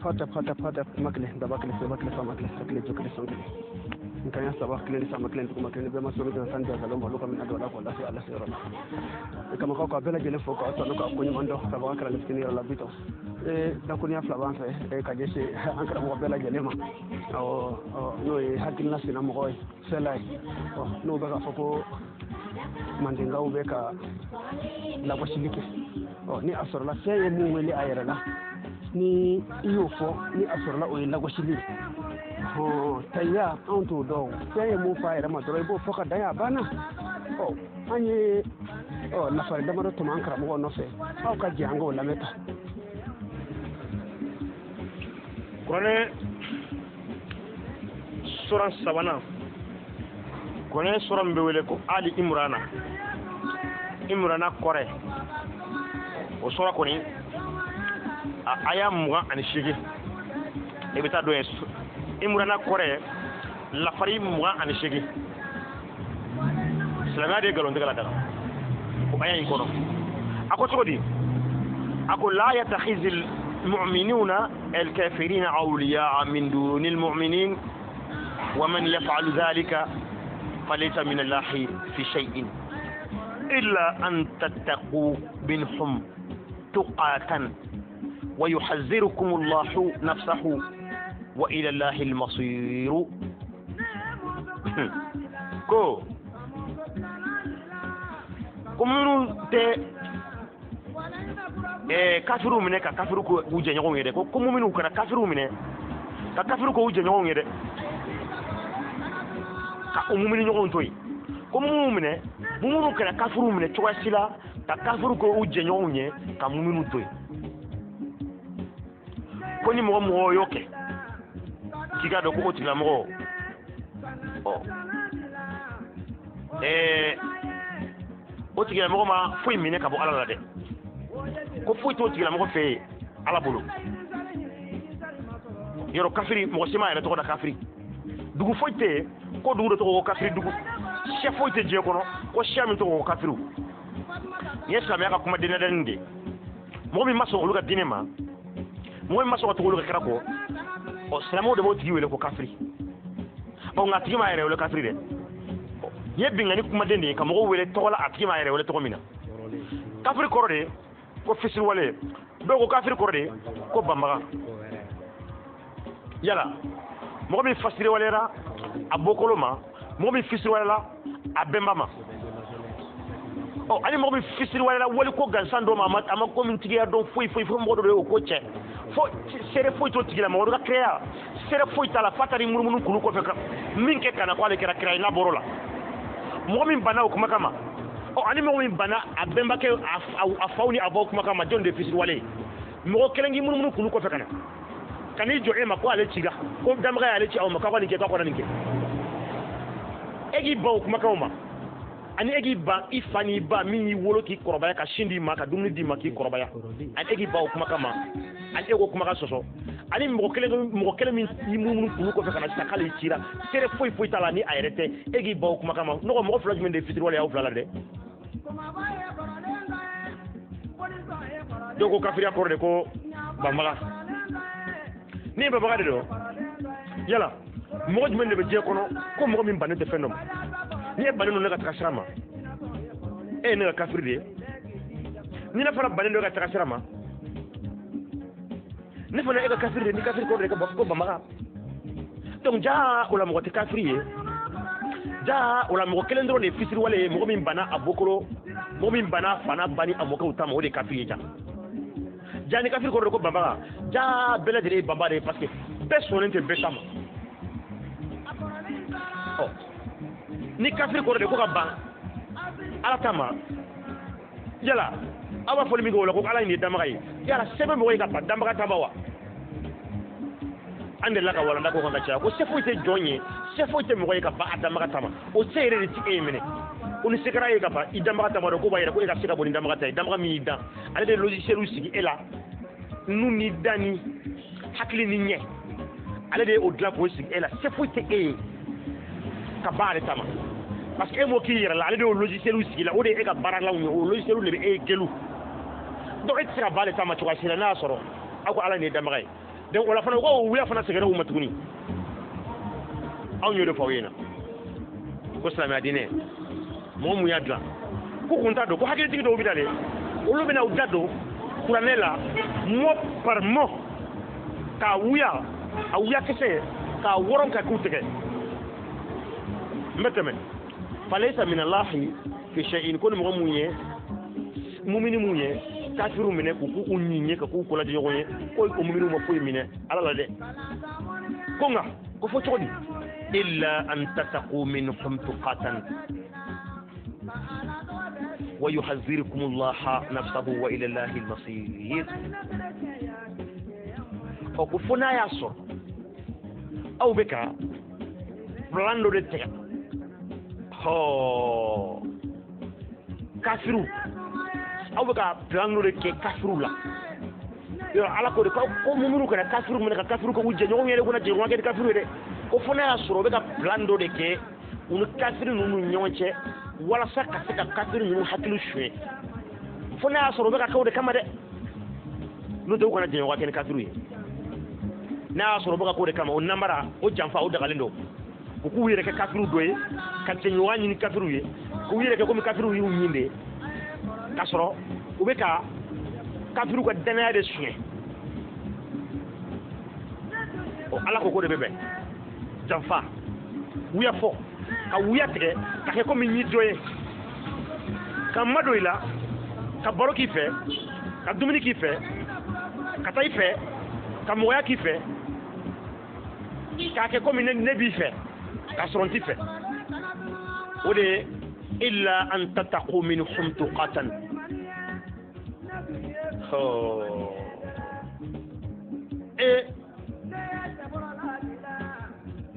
Hotep makle da bakle se bakle fa makle sakle jokle songle nkanya sabah kile sa makle ko makle be maso be san da salom lo kam na do la ko la fi ala sira kama ko bela jele foko to ko ko nyundo sa ba kala miskini la bito da ko ni afla ban fe ka jese ankara mo bela jele ma o no hakil na sina mo koy selay no be ka foko mandinga ube ka la ko silike ni asor la sey mu weli ayra la ni yofo ni asorla o la goshili taya anto do sey mu fa ayra ma do bo foka daya bana anye la fare da maro to mankara mo no fe ka jango la meta kone suran sabana kone suran be wele ko ali imrana kore o sura koni aya muga ani shige e beta do imrana kore la fari muga ani shige silanga de galon daga daga ko aya in kono ako togodi ako la yatakhiz المؤمنون الكافرين أولياء من دون المؤمنين ومن يفعل ذلك فليس من الله في شيء إلا أن تتقوا منهم تقاة ويحذركم الله نفسه وإلى الله المصير كو كمنو kafiru mine ka kafiru ko uje nyago ngede ko muminu kana kafiru mine ka kafiru ko uje nyago ngede ka muminu nyago ntoyi ko muminu kana kafiru mine chwa sila ka kafiru ko uje nyago nye ka muminu toyi ko ni mo yoke kiga do ko tila mo o tiga mo ma fuyi mine ka bo ala la de ko foyi to tigila mɔgɔ fɛ ala bolo yɔrɔ kafiri mɔgɔ si ma yɛrɛ tɔgɔ da kafiri dugu foyi tɛ ko dugu dɔ tɔgɔ ko kafiri dugu sɛ foyi tɛ diɲɛ kɔnɔ ko sɛ min tɔgɔ ko kafiriw nin ye silamɛya ka kuma dɛnɛdɛnni de mɔgɔ min ma sɔn olu ka diinɛ ma mɔgɔ min ma sɔn ka tugu olu ka kira kɔ silamɛw de b'o tigi wele ko kafiri nka a tigi ma yɛrɛ wele kafiri dɛ nin ye bingani kumaden de ye ka mɔgɔw wele tɔgɔ la a tigi ma yɛrɛ wele tɔgɔ min na kafiri kɔrɔ de ko fisiri wale dɔw ko kafiri kɔrɔ de ko banbaga yala mɔgɔ min fasiri walera a bɔkolo ma mɔgɔ min fisiri walela a bɛnba ma ani mɔgɔ min fisiri walela wali ko gansan dɔ ma a ma ko min tigiya dɔn foyi fo mɔgɔ dɔ de y'o ko cɛ fo seere foyi t'o tigi la mɔgɔ dɔ ka kiraya seere foyi t'a la fa taara munumunu kulu kɔfɛ ka min kɛ kana ko ale kɛra kira ye n'a bɔr'o la mɔgɔ min banna o kuma kama ani mɔgɔ min banna a bɛnbakɛ a faw ni a baw kuma kama jɔn de fisiri wale mɔgɔ kelen k'i munumunu kulu kɔfɛ kana kan'i jɔ e ma ko ale cira ko danbaga y'ale ci aw ma k'a ka nin kɛ k'a kɔnɔ nin kɛ e k'i ban o kumakanw ma ani e k'i ban i fa n'i ba min y'i wolo k'i kɔrɔbaya ka sin d'i ma ka dumuni d'i ma k'i kɔrɔbaya ani e k'i ban o kumakan ma ani e k'o kumakan sɔsɔ ani mɔgɔ kelen min y'i munumunu kulu kɔfɛ kana sisan k'ale cira seere foyi t'a la ni a yɛrɛ tɛ e k'i ban o kumakan ma nɔgɔ mɔgɔ fila jumɛn de ye fisiri wale y'aw fila la dɛ dɔw ko kafiriya kɔrɔ de ko banbaga ni banbaga de don yala mɔgɔ jumɛn de bɛ diɲɛ kɔnɔ ko mɔgɔ min bannen tɛ fɛn dɔ ma ni e bannen don ne ka taga sira ma e ye ne ka kafiri de ye ni ne fana bannen don e ka taga sira ma ne fana e ka kafiri de ni kafiri kɔrɔ de ko banbaga donc jaa o la mɔgɔ tɛ kafiri ye jaa o la mɔgɔ kelen dɔrɔn de ye fisiri wale ye mɔgɔ min banna a bokolo mɔgɔ min banna fana bani a mɔkɛw ta ma o de ye kafiri ye jaa ni kafiri kɔrɔ de ko banbaga jaa bɛɛ lajɛlen ye banba de ye parce que bɛɛ sɔnnen tɛ bɛɛ ta ma ni kafiri kɔrɔ de ko ka ban ala ta ma yala aw b'a fɔli min kɛ o la ko ala in de ye danbaga ye yala sɛbɛn mɔgɔ ye ka ban danbaga ta ma wa an delila ka walanda ko kan ka caya ko se foyi tɛ jɔn ye se foyi tɛ mɔgɔ ye ka ban a danbaga ta ma o se yɛrɛ de ti e ye minɛ ko ni sekara ye ka ban i danbaga ta ma dɔn ko b'a yɛrɛ ko e ka se ka bɔ ni danbaga ta ye danbaga min y'i dan ale de ye logiciel sigi e la nu ni da ni hakili ni ɲɛ ale de ye o dilan k'o sigi e la se foyi tɛ e ye ka ban ale ta ma parce que e m'o k'i yɛrɛ la ale de y'o logiciel sigi la o de ye e ka baaralanw ye o logiciel de bɛ e gelu donc e tɛ se ka ban ale ta ma cogoya si la n'a y'a sɔrɔ ako ala ni damagai donc wala fana ko wuya fana segere wu matuguni aw nyodo fawena ko salama dine mo mu yadla ko kunta do ko hakili tigi do bidale olu bina udado kuranela mo par mo ka wuya a wuya kese ka woron ka kutege metame falaysa min allah fi shay'in kun mo munye mumini munye kafiru mine ku ku nyinye ka ku kula de yogonye ko ko muminu mo foy mine ala la de ko nga ko fo chodi illa an tattaqu minhum tuqatan wa yuhadhdhirukum Allah nafsuhu wa ila Allah al-masir o ko fona ya so aw beka blando de te ho kafiru aw beka blando de ke kafiru la yo ala ko de ko mumunu ko kafiru mun ka kafiru ko wujje nyogo yele ko na je ngake kafiru de ko fona ya so beka blando de ke unu kafiru nu nyonche wala saka saka kafiru nu hakilu shwe fona ya so beka ko de kama de no do ko na je ngake kafiru ye na so beka ko de kama on nambara o jamfa o daga lindo ko ku yere ke kafiru doye kan te nyowani ni kafiru ye ko yere ke ko mi kafiru yu nyinde kasoro ubeka kafiru ko dana de suye o ala ko de bebe jamfa wuya fo ka wuya tege ka ke ko mi ni doye ka madoila ka baro ki fe ka dumuni ki fe ka tay fe ka moya ki fe ka ke ko mi ne bi fe ka soronti fe o de illa an tattaqu minhum tuqatan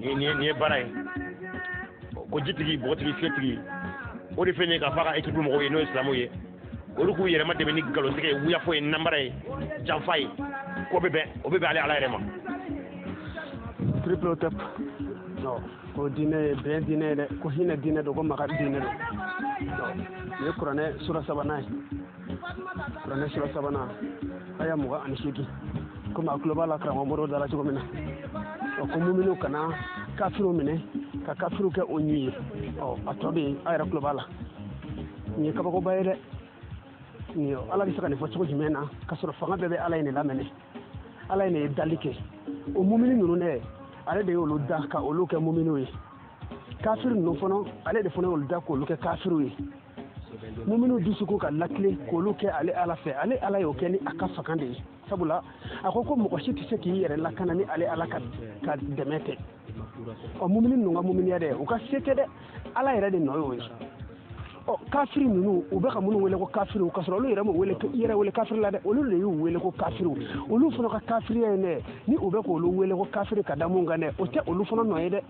ni baray ko jitigi botigi fetigi o de fene ka faka équipe mo ko no islamo ye o ku yere ma de ni galo tege wuya fo en nambare jamfay ko bebe o bebe ala rema triple tap no ko dine ben dine de ko hina dine do ko maka dine do ne qur'ane sura 7 qur'ane sura 7 aya muga an shiki kuma global akrama moro dala ci ko mina ko muminu kana kafiru mine ka kafiru ke onyi o atobe ayra global ni ka ko bayre ni ala bi saka ne fo ci ko jimena ka sura fanga bebe ala ne lamene ala ne dalike o muminu nunu ne ale de yolu da ka olu ke muminu ye kafiru no fono ale de fono olu da ko olu ke kafiru ye muminu dusuko ka lakle ko olu ke ale ala fe ale ala yo ke ni aka fakande sabula akoko mo ko shiti se ki yere lakana ni ale ala ka demete o muminu no nga muminu ya de o ka seke de ala yere de no yo o kafiru nunu o be ka munu wele ko kafiru ka soro olu yere mo wele ko yere wele kafiru la de olu le yu wele ko kafiru olu fono ka kafiru ye ne ni o be ko olu wele ko kafiru ka damu ngane o te olu fono no ye de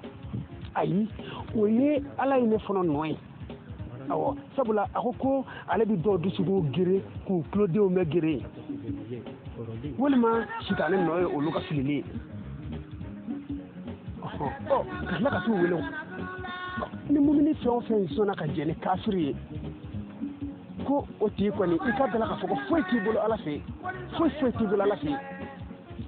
ayi o ye ala ne fono no ye awo sabula akoko ale bi do dusugo gere ku clodeo me gere wolma shitane no ye olu ka filili o kala ka tu wele ni mumini fɛn sona ka jɛni kafiri ye ko o tigi kɔni i ka dala ka fɔ ko foyi t'i bolo ala fɛ foyi t'i bolo ala fɛ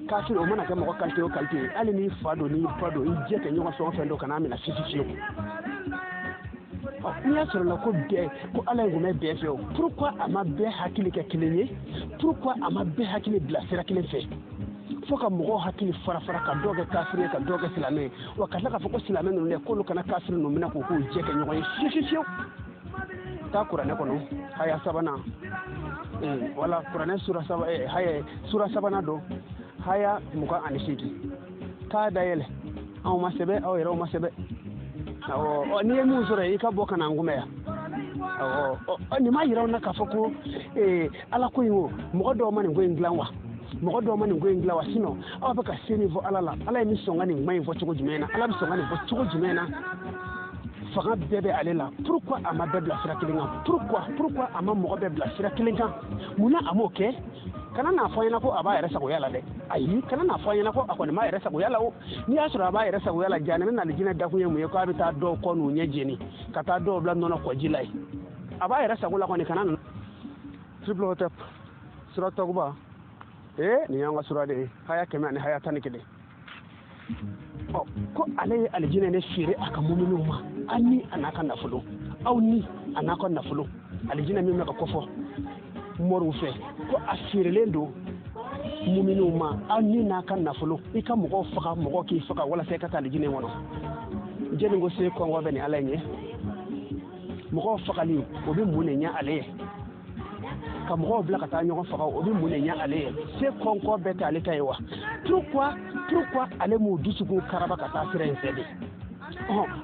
kafiri o mana kɛ mɔgɔ kalite o kalite hali n'i fa don n'i ba don i jɛ kɛ ɲɔgɔn fɛn dɔ kana mina fiyewu fiyewu n'i y'a sɔrɔ la ko bɛɛ ko ala ye ŋumɛ bɛɛ fɛ o pourquoi a ma bɛɛ hakili kɛ kelen ye pourquoi a ma bɛɛ hakili bila sira kelen fɛ fo ka mɔgɔw hakili fara ka dɔ kɛ kafiri ye ka dɔ kɛ silamɛ ye wa ka tila k'a fɔ ko silamɛ ninnu dɛ k'olu kana kafiri ninnu minɛ k'u jɛ kɛ ɲɔgɔn ye fiyewu taa kuranɛ kɔnɔ haya 7 wala kuranɛ sura 7 haya sura 7 don haya 28 k'a dayɛlɛ anw ma sɛbɛ aw yɛrɛw ma sɛbɛ awɔ n'i ye mun sɔrɔ i ka bɔ ka na ngumɛ yan awɔ nin ma yira aw na k'a fɔ ko ala ko in o mɔgɔ dɔw ma nin ko in dilan wa mɔgɔ dɔw ma nin ko in dilan wa sinon aw bɛ ka se nin fɔ ala la ala ye min sɔn ka nin kuma in fɔ cogo jumɛn na ala bɛ sɔn ka nin fɔ cogo jumɛn na fanga bɛɛ bɛ ale la pourquoi a ma bɛɛ bila sira kelen kan pourquoi a ma mɔgɔ bɛɛ bila sira kelen kan munna a m'o kɛ kana n'a fɔ ɲɛna ko a b'a yɛrɛ sagoya la dɛ ayi kana n'a fɔ ɲɛna ko a kɔni b'a yɛrɛ sagoya la o n'i y'a sɔrɔ a b'a yɛrɛ sagoya la janɛ na jinɛ dakun ye mun ye ko a bɛ taa dɔw kɔ n'u ɲɛ jeni ka taa dɔw bila nɔnɔ kɔji la ye a b'a yɛrɛ sago la kɔni kana triple tap sura tɔgɔba ni yanga sura de haya kema ni haya tani kide ko ale aljina ne shire aka muminu ma anni anaka nafulo aw ni anaka nafulo aljina mi maka kofo moru fe ko asirelendo muminu ma anni naka nafulo ika mugo faka mugo ki faka wala se ka aljina wono jeni go se ko ngobe ni alenye mugo faka li obi mune nya ale ka mugo bla ka ta nyogo faka obi mune nya ale se konko bete ale kaiwa pourquoi ale mu dusugo karaba ka ta sire nsede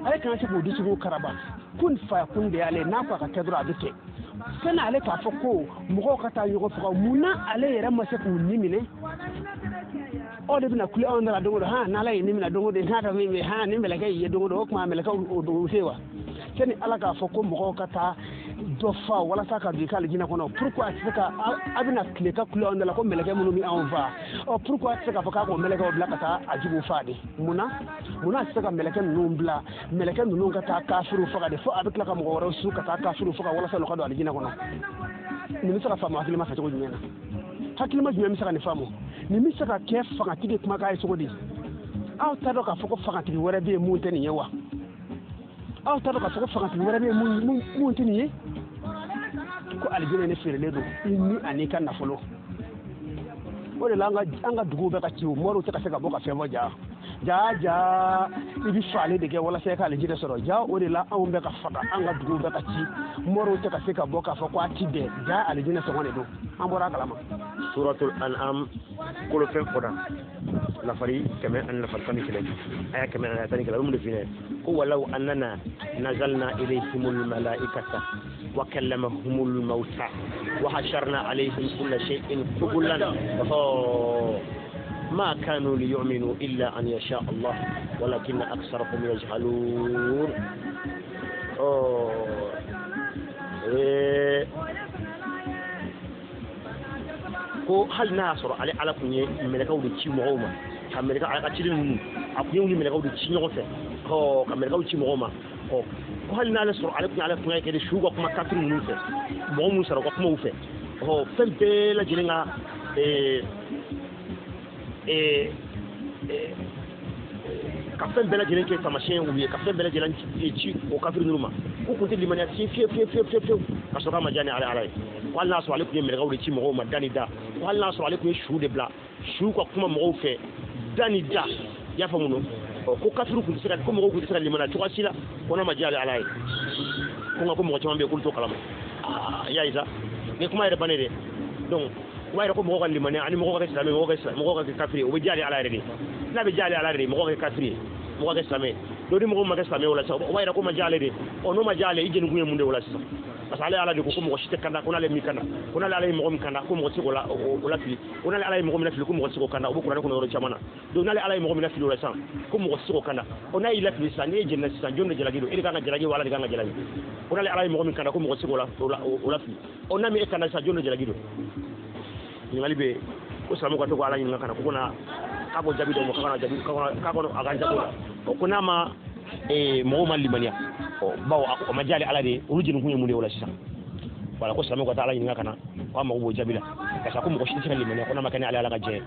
ale kan ci mu dusugo karaba kun fa kun de ale na ko ka kedro abike sana ale ka fako mugo ka ta nyogo faka muna ale yere mase ku nimine o de bina kule on dara dongo ha na lay nimina dongo de ha da mi ha ni mele kay ye dongo do ko ma mele ka o sewa sani ala ka fako mugo ka ta do fa wala saka bi kala jina kono pourquoi saka abina kle ka kule on dala ko mele kay munumi en va pourquoi saka faka ko mele ka bla ka ta ajibu faade muna saka mele kay numbla mele kay nunga ta kafiru faka de fo abikla ka mugo wara su ka ta kafiru faka wala sa lo ka do aljina kono ni saka fama hakili ma fatiko nyena hakili ma jumemi saka ni famo ni mi saka ke faka tigi kuma kai sogodi aw ta do ka foko faka tigi wara be mun tani yewa aw ta do ka foko faka tigi wara be mun tani ye ko aljina ne fere ledo ni anika nafolo o de la anga dugu be ka ciwo moro ta ka se ka boka femo ja ibi fale de ke wala se ka aljina soro ja o de la an be ka faka anga dugu be ka ci moro ta ka se ka boka fa ko atibe ja aljina so ngone do an bora kalama suratul an'am kolo fen foda la fari kama an la farqani kile aya kama an tani kala mun fine ko walau annana nazalna ilayhimul malaikata wa kallamahumul mauta wa hasharna alayhim kull shay'in qubulan ما كانوا ليؤمنوا إلا أن يشاء الله ولكن أكثرهم يجهلون ko hal na soro ale ala kunye melekaw de ci mo ma ka meleka ala ci dinu akunye ni melekaw de ci nyogo fe ko ka melekaw ci mo ma ko hal na la soro ale kunye ke de shugo kuma kafir nu fe mo mu soro ko kuma u fe ho fembe la jilinga ka fɛn bɛɛ lajɛlen kɛ tamasiyɛn u ye ka fɛn bɛɛ lajɛlen ci o kafiri ninnu ma k'u kun tɛ limaniya ci fiyewu ka sɔrɔ k'a ma diya ni ala ye ko hali n'a sɔrɔ ale tun ye mɛlɛkɛw de ci mɔgɔw ma da ni da ko hali n'a sɔrɔ ale tun ye su de bila su ka kuma mɔgɔw fɛ da ni da i y'a faamu ko kafiri kun tɛ se ka ko mɔgɔw kun tɛ se ka limaniya cogoya si la ko n'a ma diya ala ye ko nka ko mɔgɔ caman bɛ yen k'olu t'o kalama i y'a ye sa ni kuma yɛrɛ bannen dɛ donc wa yɛrɛ ko mɔgɔw ka limaniya ani mɔgɔw ka kɛ silamɛ mɔgɔw ka kɛ kafiri o bɛ diya ala yɛrɛ de n'a bɛ diya ala yɛrɛ de mɔgɔw ka kɛ kafiri mɔgɔ kɛ silamɛ dɔ ni mɔgɔw ma kɛ silamɛ o la sisan o b'a yɛrɛ ko ma diya ale de n'o ma diya ale i jɛnikun ye mun de o la sisan parce que ale ala de ko mɔgɔ si tɛ kanda ko n'ale min kanda ko n'ale ala ye mɔgɔ min kanda ko mɔgɔ tɛ se o la fili ko n'ale ala ye mɔgɔ min lafili ko mɔgɔ tɛ se k'o kanda o bɛ kuranɛ kɔnɔ yɔrɔ caman na donc n'ale ala ye mɔgɔ min lafili o la sisan ko mɔgɔ tɛ se k'o kanda n'a y'i lafili sisan n'e jenina sisan jɔn de jalaki don e de kan ka jalaki wa ala de kan ka jalaki ko n'ale ala ye mɔgɔ min kanda ko mɔgɔ tɛ se k'o la fili n'a min e kanda sisan jɔn de jalaki don ɲininkali bɛ ko silamɛw ka to ko ala ɲininka kana ko na k'a ko jaabi dɔ ma k'a kɔnɔ a ka jaabi la ko n'a ma mɔgɔw ma limaniya bawo a ma diya ale ala de olu jɛnikun ye mun de o la sisan wala ko silamɛw ka taa ala ɲininka kana k'a mago b'o jaabi la parce que ko mɔgɔ si tɛ se ka limaniya ko n'a ma kɛ ni ale ala ka jɛ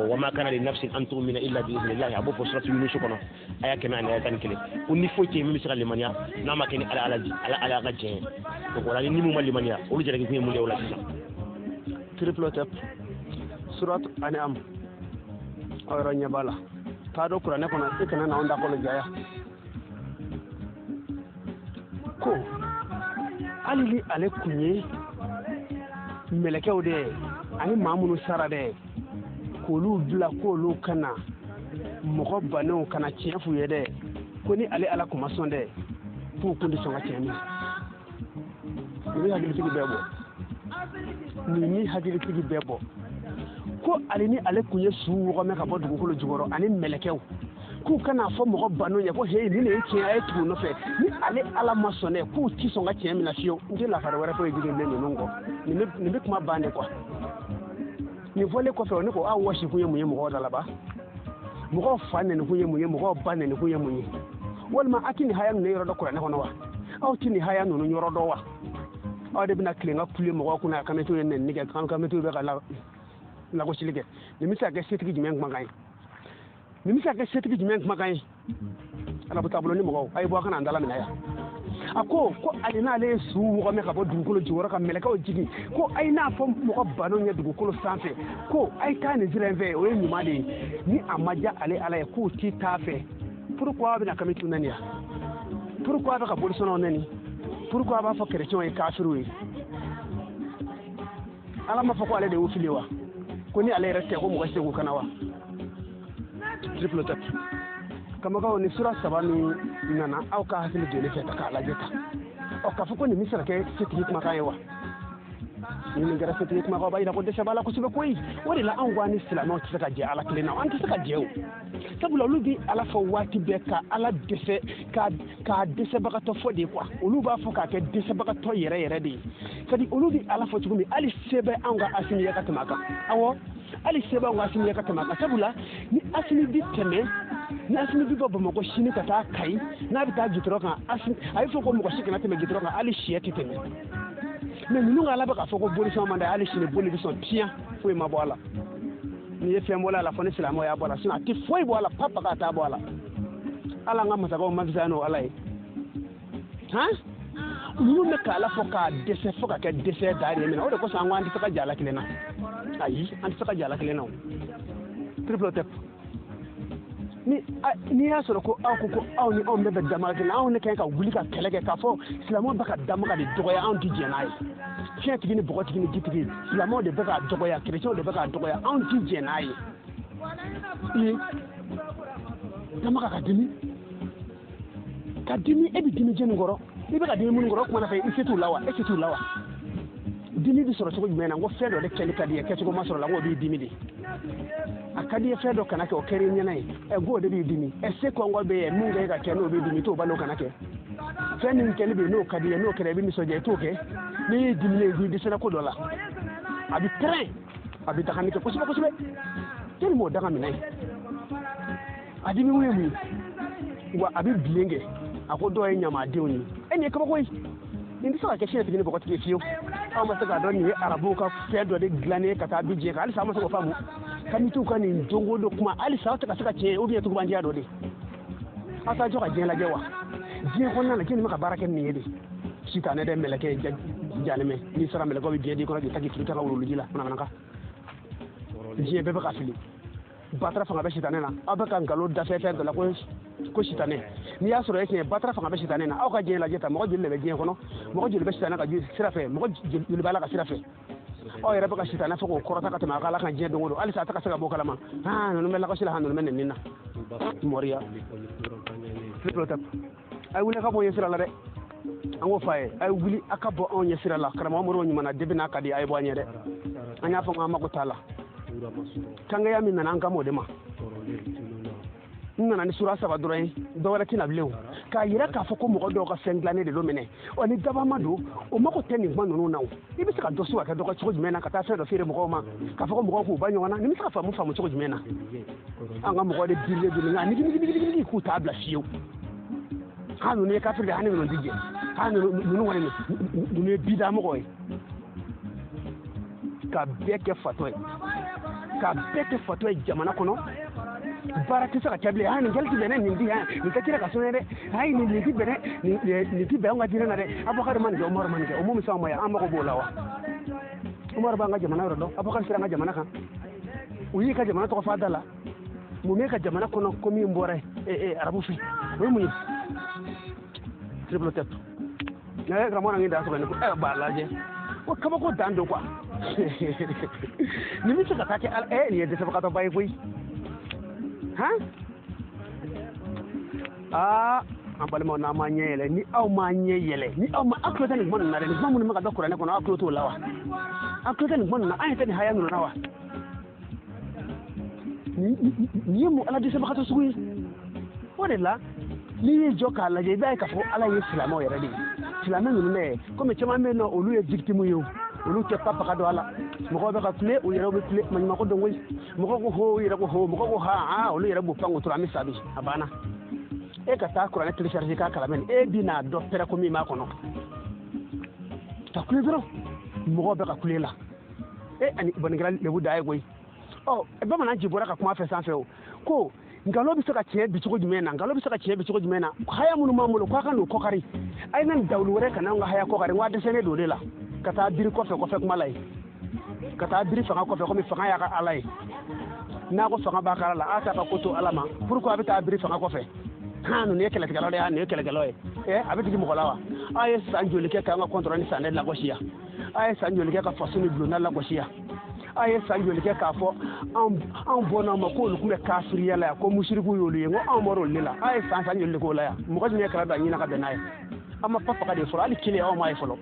wa ma kana li nafsin an tu'mina illa bi idhnillah a b'o fɔ suratu yunus kɔnɔ aya 111 ko ni foyi tɛ yen min bɛ se ka limaniya n'a ma kɛ ni ala ka jɛ donc wala ni mun ma limaniya olu jɛnikun ye mun de o la sisan triple tap surat an'am awra nyabala ta do qur'ane kono ikana na onda ko jaya ko ali ale kunye melekeu de ani mamunu sara de ko lu bla ko lu kana mogo banu kana chefu ye de ko ni ale ala kuma sonde pour kundi songa chemi ni hagili tigi bebo ni hagili tigi bebo ko ale ni ale kunye su wogo me ka bodu ko jugoro ani melekeu ku kana fo mogo banu ye ko he ni ne kin ay tu no fe ni ale ala masone ku ti songa chemi na fio ndi la fara wara ko jige ne nongo ni be kuma bane kwa ni vole ko fe ni ko a washi ku ye mu ye mogo dala ba mogo fanne ni ku ye mu ye mogo banne ni ku ye mu ye wal ma akini hayan ne yoro do ko ne hono wa aw tini hayan no yoro do wa aw de bina klinga kuli mogo kuna kana to ne ni ga kan ka metu be kala la ko silige ni misa ke setigi jumɛn kuma kan ye ni misa ke setigi jumɛn kuma kan ye ala bu taabolo ni mɔgɔw ayi bɔ kana andala minɛ ya a ko ale n'ale ye su mɔgɔ min ka bɔ dugukolo jukɔrɔ ka mɛlɛkɛw jigin ko ayi n'a fɔ mɔgɔ bano ɲɛ dugukolo sanfɛ ko ayi taa nin sira in fɛ o ye ɲuman de ye ni a ma diya ale ala ye k'o ti taa fɛ pourquoi a bɛna kami tun nani ya pourquoi a bɛ ka bolisɔnnaw nani pourquoi a b'a fɔ chrétiens ye kafiriw ye ala ma fɔ ko ale de y'u fili wa ko ni ale yɛrɛ tɛ ko mɔgɔ si tɛ k'u kana wa triple tap kamakaw ni sura saba min nana aw ka hakili joli fɛ ta k'a lajɛ ta k'a fɔ ko nin bɛ se ka kɛ setigi kumakan ye wa ni nin kɛra setigi kumakan b'a yira ko dɛsɛ b'a la kosɛbɛ koyi o de la anw ko an ni silamɛw tɛ se ka jɛ ala kelen na an tɛ se ka jɛ o sabula olu bɛ ala fɔ waati bɛɛ ka ala dɛsɛ k'a dɛsɛbagatɔ fɔ de quoi olu b'a fɔ k'a kɛ dɛsɛbagatɔ yɛrɛ yɛrɛ de ye c'est à dire olu bɛ ala fɔ cogo min hali se bɛ anw ka asimi ye ka tɛmɛ a kan awɔ hali se bɛ anw ka asimi ye ka tɛmɛ a kan sabula ni asimi bi tɛmɛ ni asimi bi bɔ bamakɔ sini ka taa kayi n'a bɛ taa gitɔrɔ kan asimi a ye fɔ ko mɔgɔ si kana tɛmɛ gitɔrɔ kan hali siyɛ tɛ tɛmɛ mais ninnu ka ala bɛ k'a fɔ ko bolisɔn man dɛ hali sini boli bɛ sɔn piyan foyi ma bɔ a la n'i ye fɛn bɔra a la fɔ ni silamɛw y'a bɔ a la sinon a tɛ foyi bɔ a la papa k'a t'a bɔ a la ala an ka masakɛw ma fisaya n'o ala ye han ninnu bɛ k'ala fɔ k'a dɛsɛ fo ka kɛ dɛsɛ da yɛrɛ minɛ o de kosɔn an ko an tɛ se ka jɛ ala kelen na ayi an tɛ se ka jɛ ala kelen na o triple tap n'i y'a sɔrɔ ko aw ko aw ni anw bɛɛ bɛ damaga kelen anw ne kan ka wuli ka kɛlɛ kɛ k'a fɔ silamɛw bɛ ka damaga de dɔgɔya anw tɛ jɛn n'a ye fiɲɛtigi ni bɔgɔtigi ni jitigi silamɛw de bɛ k'a dɔgɔya kerecɛnw de bɛ k'a dɔgɔya anw tɛ jɛn n'a ye damaga ka dimi e bɛ dimi jɛni kɔrɔ i bɛ ka dimi minnu kɔrɔ o kumana fɛ i se t'u la wa e se t'u la wa dimi bɛ sɔrɔ cogo jumɛn na n ko fɛn dɔ de kɛli ka di ye kɛcogo ma sɔrɔ la n ko b'i dimi de a ka di ye fɛn dɔ kana kɛ o kɛra i ɲɛna ye k'o de b'i dimi se kɔngɔ bɛ yen min kɛ ka kɛ n'o b'i dimi i t'o balo kana kɛ fɛn min kɛli bɛ yen n'o ka di ye n'o kɛra i bɛ nisɔndiya i t'o kɛ n'i y'i diminen i dɛsɛra ko dɔ la a bɛ pɛrɛn a bɛ dagami kɛ kosɛbɛ kosɛbɛ jeli m'o daga minɛ ye a dimi mun ye mun ye wa a bɛ bilen kɛ a ko dɔw ye ɲamadenw ye nin ye kabako ye nin tɛ se ka kɛ fiɲɛtigi ni bɔgɔtigi fiyewu aw ma se k'a dɔn nin ye arabuw ka fɛn dɔ de dilannen ka taa bi diɲɛ kan halisa aw ma se k'o faamu kami t'u ka nin dongo don kuma halisa aw tɛ ka se ka tiɲɛ ou bien tugubandiya dɔ de aw t'a jɔ ka diɲɛ lajɛ wa diɲɛ kɔnɔna na jɛni bɛ ka baara kɛ nin ye de sitanɛ dɛ mɛlɛkɛ janimɛ n'i sera mɛlɛkɛw bɛ biɲɛ di kɔnɔ k'i ta k'i fili ka wuluji la manamanakan diɲɛ bɛɛ bɛ ka fili batara fanga bɛ sitanɛ na aw bɛ ka nkalon dafɛ fɛn dɔ la ko sitanɛ n'i y'a sɔrɔ e tiɲɛ batara fanga bɛ sitanɛ na aw ka diɲɛ lajɛ ta mɔgɔ joli de bɛ diɲɛ kɔnɔ mɔgɔ joli bɛ sitanɛ ka sira fɛ mɔgɔ joli b'a la ka sira fɛ aw yɛrɛ bɛ ka sitanɛ fɔ k'o kɔrɔta ka tɛmɛ a ka ala kan diɲɛ don o don halisa a tɛ ka se ka bɔ kalama ninnu bɛ lakɔsi la ninnu bɛ nin na mɔriya triple tap a ye wuli ka bɔ ɲɛ sira la dɛ an k'o fɔ a ye a ye wuli a ka bɔ anw ɲɛ sira la karamɔgɔ moriw ɲuman na debi n'a ka di a ye bɔ an ɲɛ dɛ an y'a fɔ k'an mago t'a la kangaya min nana an kama o de ma n nana ni sura saba dɔrɔn ye dɔwɛrɛ tɛna bilen o k'a yira k'a fɔ ko mɔgɔ dɔw ka fɛn dilannen de don minɛ ni daba ma don o mago tɛ nin kuma ninnu na o i bɛ se ka dɔ su ka kɛ dɔgɔ cogo jumɛn na ka taa fɛn dɔ feere mɔgɔw ma k'a fɔ ko mɔgɔw k'u ba ɲɔgɔn na nin bɛ se ka faamu cogo jumɛn na an ka mɔgɔ de birilen don nka nigi k'u t'a bila fiyewu ninnu ye kafiri de hali ninnu tɛ jɛ ninnu kɔni ninnu ye bida mɔgɔ ye ka bɛɛ kɛ fatɔ ye jamana kɔnɔ baara tɛ se ka kɛ bilen nin kɛli tɛ bɛnɛ nin di nin tɛ kira ka sɔn ye dɛ nin tɛ bɛnɛ nin tɛ bɛn an ka diinɛ na dɛ Abubakar ma nin kɛ Umaru ma nin kɛ o mun bɛ s'anw ma yan an mago b'o la wa Umaru b'an ka jamana yɔrɔ dɔn Abubakar sera an ka jamana kan u y'i ka jamana tɔgɔ fɔ a da la mun bɛ ka jamana kɔnɔ ko min bɔra arabu fɛ o ye mun ye triple tap karamɔgɔ na ŋin da sɔrɔ ne ko b'a lajɛ ko kabako dan don quoi nin bɛ se ka taa kɛ nin ye dɛsɛbagatɔba ye koyi an balimaw n'an ma ɲɛ yɛlɛ ni aw ma ɲɛ yɛlɛ ni aw tulo tɛ nin kuma ninnu na dɛ nin kuma minnu bɛ ka bɔ kuranɛ kɔnɔ aw tulo t'o la wa aw tulo tɛ nin kuma ninnu na an yɛrɛ tɛ nin haya ninnu na wa nin ye mun ala dɛsɛbagatɔ sugu ye o de la n'i y'i jɔ k'a lajɛ i b'a ye k'a fɔ ala ye silamɛw yɛrɛ de ye silamɛ ninnu bɛ komi caman bɛ yen nɔ olu ye victime ye o olu tɛ papaga don a la mɔgɔw bɛ ka kule u yɛrɛ bɛ kule maɲumanko don koyi mɔgɔw ko ho u yɛrɛ ko ho mɔgɔw ko ha olu yɛrɛ b'u pan k'u tora an bɛ sa bi a banna e ka taa kuranɛ télécharger k'a kalan mɛ e bɛna dɔ pɛrɛ ko min b'a kɔnɔ ka kule dɔrɔn mɔgɔw bɛ ka kule la ani bɔnnikɛla lebu da ye koyi bamanan ji bɔra ka kuma fɛ sanfɛ o ko nkalon bɛ se ka tiɲɛ bi cogo jumɛn na nkalon bɛ se ka tiɲɛ bi cogo jumɛn na haya minnu b'an bolo k'a ka n'o kɔkari a ye na nin dawuli wɛrɛ ka n'anw ka haya kɔkari n ko a dɛsɛlen don o de la ka taa biri kɔfɛ kuma la ye ka taa biri fanga kɔfɛ komi fanga y'a ka ala ye n'a ko fanga b'a ka ala la a t'a ka ko to ala ma pourquoi a bɛ taa biri fanga kɔfɛ nin ye kɛlɛtigɛlaw de ye nin ye kɛlɛkɛlaw ye a bɛ digi mɔgɔ la wa a ye san joli kɛ k'an ka kɔntɔrɔ ni sanɛ lagosi yan a ye san joli kɛ ka faso ni bulonda lagosi yan a ye san joli kɛ k'a fɔ anw bɔnnaw ma k'olu tun bɛ kafiriya la yan ko musiriku y'olu ye n ko anw bɔra olu de la a ye san joli de k'o la yan mɔgɔ jumɛn ye kɛra da ɲina ka bɛn n'a ye an ma faga de fɔlɔ hali kelen aw m'a ye fɔlɔ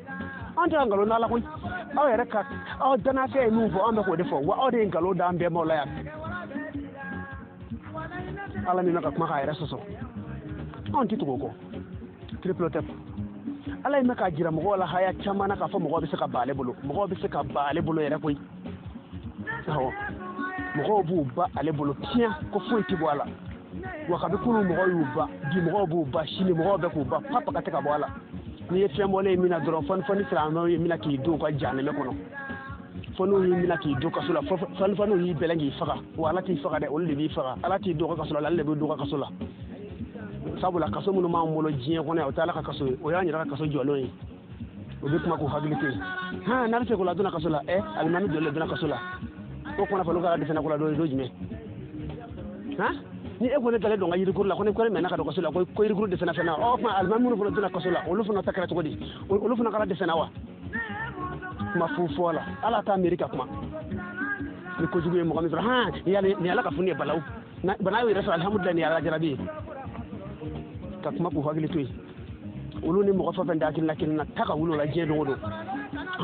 an tɛ ka nkalon da ala koyi aw yɛrɛ ka aw danafɛn ye min fɔ an bɛ k'o de fɔ wa aw de ye nkalon da an bɛnbaw la yan ala min bɛ ka kuma k'a yɛrɛ sɔsɔ anw tɛ tugu o kɔ triple tap ala ye mɛ k'a jira mɔgɔw la haya caman na k'a fɔ mɔgɔw bɛ se ka ban ale bolo mɔgɔw bɛ se ka ban ale bolo yɛrɛ koyi awɔ mɔgɔw b'u ba ale bolo tiɲɛ ko foyi tɛ bɔ a la wa kabi kunun mɔgɔw y'u ba bi mɔgɔw b'u ba sini mɔgɔw bɛ k'u ba papa ka tɛ ka bɔ a la n'i ye fɛn bɔlen min na dɔrɔn fɔ ni silamɛw ye mina k'i don ka janɛmɛ kɔnɔ fɔ n'u y'i mina k'i don kaso la fɔ n'u y'i bɛlɛn k'i faga wa ala t'i faga dɛ olu de b'i faga ala t'i don ka kaso la ale de b'i don ka kaso la sabula kaso minnu b'an bolo diɲɛ kɔnɔ yan o tɛ ala ka kaso ye o y'an yɛrɛ ka kaso jɔlen ye o bɛ kuma k'u hakili to yen n'a bɛ se k'o la donna kaso la alimami jɔlen donna kaso la o kumana fɔ n'u ka dɛsɛ ko la don jumɛn ni e ko ne dalen don ka yirikuru la ko ne ko ne mɛnna ka don kaso la ko yirikuru dɛsɛra fɛn na o kuma alimami minnu fana donna kaso la olu fana ta kɛra cogo di olu fana kɛra dɛsɛra wa kuma fu fɔ la ala t'a miiri ka kuma ni kojugu ye mɔgɔ min sɔrɔ ni ala ka funu ye balawu bana y'o yɛrɛ sɔrɔ alihamudulilayi ni ala jarabi ye ka kuma k'u hakili to yen olu ni mɔgɔ fɛn fɛn da hakilina kelen na ta ka wuli o la diɲɛ don o don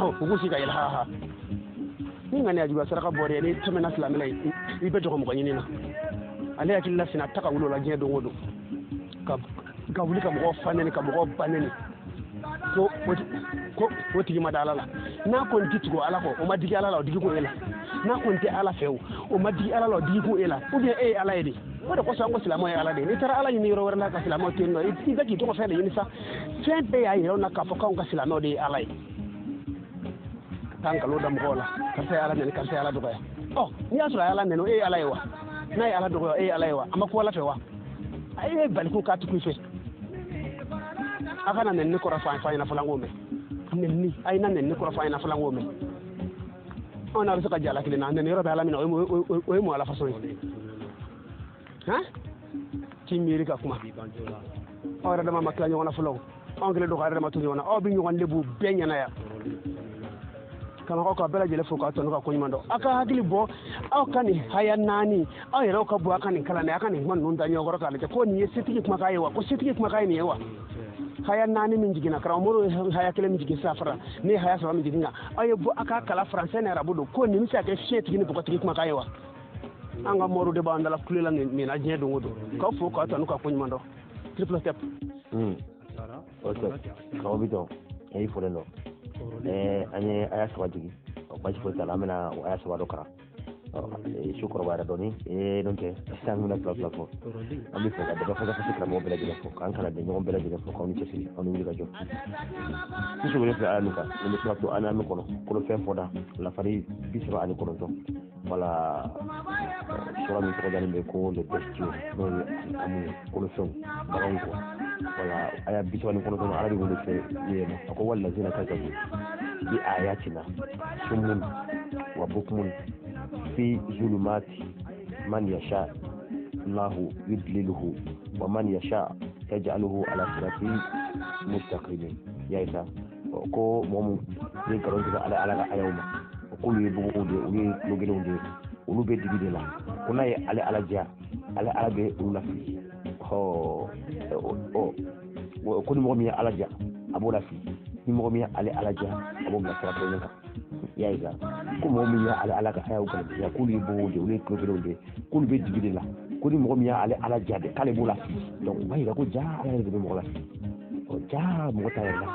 u k'u sigi ka yɛlɛ ha ni ŋaniya juguya saraka bɔra ye ni tɛmɛna silamɛla ye i bɛ jɔgɔ mɔgɔ ɲini na ale hakilila sina ta ka wuli o la diɲɛ don o don ka wuli ka mɔgɔw fa nɛni ka mɔgɔw ba nɛni ko o tigi ma da ala la n'a kɔni tɛ tugu ala kɔ o ma digi ala la o digi kun e la n'a kɔni tɛ ala fɛ o ma digi ala la o digi kun e la ou bien e ye ala ye de o de kosɔn an ko silamɛw ye ala de ye n'i taara ala ɲini yɔrɔ wɛrɛ la ka silamɛw to yen nɔ i bɛ k'i tɔgɔ fɛn de ɲini sa fɛn bɛɛ y'a yira na k'a fɔ k'anw ka silamɛw de ye ala ye ka taa nkalon da mɔgɔw la karisa ye ala nɛni karisa ye ala dɔgɔya n'i y'a sɔrɔ a ye ala nɛni e ye ala ye wa n'a ye ala dɔgɔya e ye ala ye wa a ma ko ala fɛ wa a ye baliku k'a tugu i fɛ a kana nɛni kɔrɔ fɔ an ɲɛna fɔlɔ an k'o mɛn nɛni a ye na nɛni kɔrɔ fɔ an ɲɛna fɔlɔ an k'o mɛn anw n'a bɛ se ka jɛ ala kelen na nɛni yɔrɔ bɛ ala min na o ye mun ala fasɔn ye k'i miiri ka kuma aw yɛrɛ dama ma tila ɲɔgɔn na fɔlɔ anw kelen don ka yɛrɛ dama to ɲɔgɔn na aw bɛ ɲɔgɔn lebu bɛɛ ɲɛna yan kamakaw ka bɛɛ lajɛlen fo k'a tɔnɔ ka ko ɲuman dɔn aw ka hakili bɔ aw ka nin haya naani aw yɛrɛw ka bɔ aw ka nin kalan na aw ka nin kuma ninnu da ɲɔgɔn kɔrɔ k'a lajɛ ko nin ye setigi kumakan ye wa ko setigi kumakan ye nin ye wa haya naani min jiginna karamɔgɔ ye haya kelen min jigin sira fara ne ye haya saba min jigin kan aw ye bɔ aw ka kala faransɛ ni arabu don ko nin bɛ se ka kɛ fiɲɛtigi ni bɔgɔtigi kumakan ye wa an ka mɔriw de b'an dala kule la nin na diɲɛ don o don k'aw fo k'aw tɔnɔ ka ko ɲuman dɔn triple step ok kawo bi dɔn e y'i fɔlen dɔn an ye a y'a saba jigin basi foyi t'a la an bɛna a y'a saba dɔ kalan su kɔrɔba yɛrɛ dɔɔni n'o tɛ sisan an bɛna fila fɔ an bɛ fɛ ka dɛmɛ fo ka se karamɔgɔ bɛɛ lajɛlen fɔ k'an kana bɛn ɲɔgɔn bɛɛ lajɛlen fɔ k'aw ni cɛsiri aw ni wuli ka jɔ su sogolen filɛ ala min kan nin bɛ tila to an n'an bɛ kɔnɔ kolofɛn fɔda lafari 39 wala sura min tɔgɔ dalen bɛ ko le bestiaux n'o ye amu kolofɛnw baganw kɔ wala a y'a 39 ala de wele fɛ yɛlɛ a ko walazina kazabu bi ayatina summun wa bukmun في ظلمات من يشاء الله يضلله ومن يشاء يجعله على صراط مستقيم يا إسا ko momu ni karon ta ala ayawma ko lu bugu de uli logelo de ulu be digi de la kuna ye ala ja ala be ula fi ho ko ni mo mi ala ja abola fi ni mo mi ala ja abola sara to nka ya iza ko mo mi ya ala ka ayaw kan ya ko lu bugu de uli logelo de ko lu be digi de la ko ni mo mi ya ala ja de kale bola fi donc mai ko ja ala de mo la ja mo ta la